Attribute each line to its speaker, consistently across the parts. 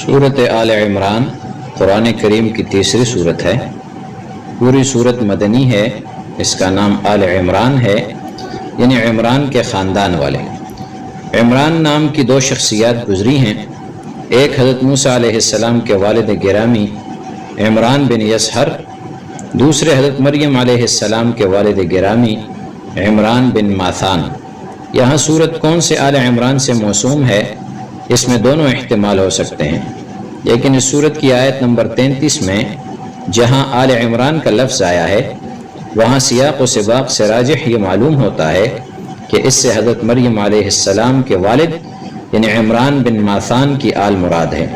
Speaker 1: صورت آل عمران قرآن کریم کی تیسری صورت ہے۔ پوری صورت مدنی ہے۔ اس کا نام آل عمران ہے، یعنی عمران کے خاندان والے۔ عمران نام کی دو شخصیات گزری ہیں، ایک حضرت موسیٰ علیہ السلام کے والد گرامی عمران بن یسہر، دوسرے حضرت مریم علیہ السلام کے والد گرامی عمران بن ماثان۔ یہاں صورت کون سے آل عمران سے موسوم ہے، اس میں دونوں احتمال ہو سکتے ہیں، لیکن اس صورت کی آیت نمبر 33 میں جہاں آل عمران کا لفظ آیا ہے، وہاں سیاق و سباق سے راجح یہ معلوم ہوتا ہے کہ اس سے حضرت مریم علیہ السلام کے والد یعنی عمران بن ماثان کی آل مراد ہے۔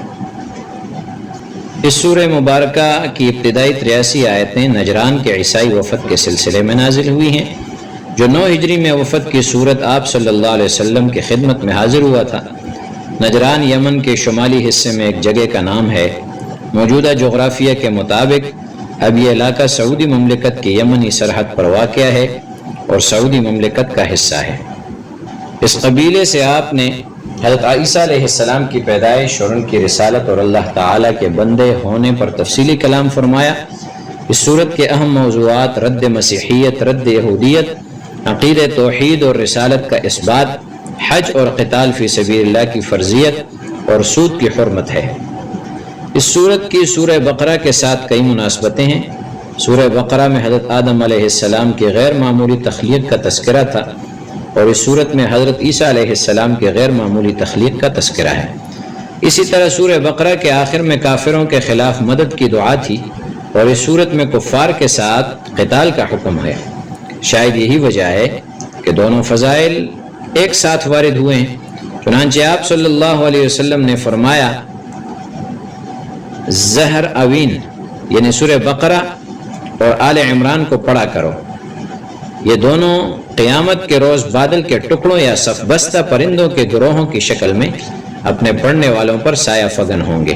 Speaker 1: اس سورہ مبارکہ کی ابتدائی 83 آیتیں نجران کے عیسائی وفد کے سلسلے میں نازل ہوئی ہیں، جو 9 ہجری میں وفد کی صورت آپ صلی اللہ علیہ وسلم کی خدمت میں حاضر ہوا تھا۔ نجران یمن کے شمالی حصے میں ایک جگہ کا نام ہے۔ موجودہ جغرافیہ کے مطابق اب یہ علاقہ سعودی مملکت کی یمنی سرحد پر واقع ہے اور سعودی مملکت کا حصہ ہے۔ اس قبیلے سے آپ نے حضرت عیسیٰ علیہ السلام کی پیدائش اور ان کی رسالت اور اللہ تعالیٰ کے بندے ہونے پر تفصیلی کلام فرمایا۔ اس صورت کے اہم موضوعات رد مسیحیت، رد یہودیت، عقید توحید اور رسالت کا اثبات، حج اور قتال فی سبیل اللہ کی فرضیت اور سود کی حرمت ہے۔ اس صورت کی سورہ بقرہ کے ساتھ کئی مناسبتیں ہیں۔ سورہ بقرہ میں حضرت آدم علیہ السلام کی غیر معمولی تخلیق کا تذکرہ تھا، اور اس صورت میں حضرت عیسیٰ علیہ السلام کے غیر معمولی تخلیق کا تذکرہ ہے۔ اسی طرح سورہ بقرہ کے آخر میں کافروں کے خلاف مدد کی دعا تھی، اور اس صورت میں کفار کے ساتھ قتال کا حکم ہے۔ شاید یہی وجہ ہے کہ دونوں فضائل ایک ساتھ وارد ہوئے ہیں۔ چنانچہ آپ صلی اللہ علیہ وسلم نے فرمایا، زہر اوین یعنی سورہ بقرہ اور آل عمران کو پڑھا کرو، یہ دونوں قیامت کے روز بادل کے ٹکڑوں یا صف بستہ پرندوں کے گروہوں کی شکل میں اپنے پڑھنے والوں پر سایہ فگن ہوں گے۔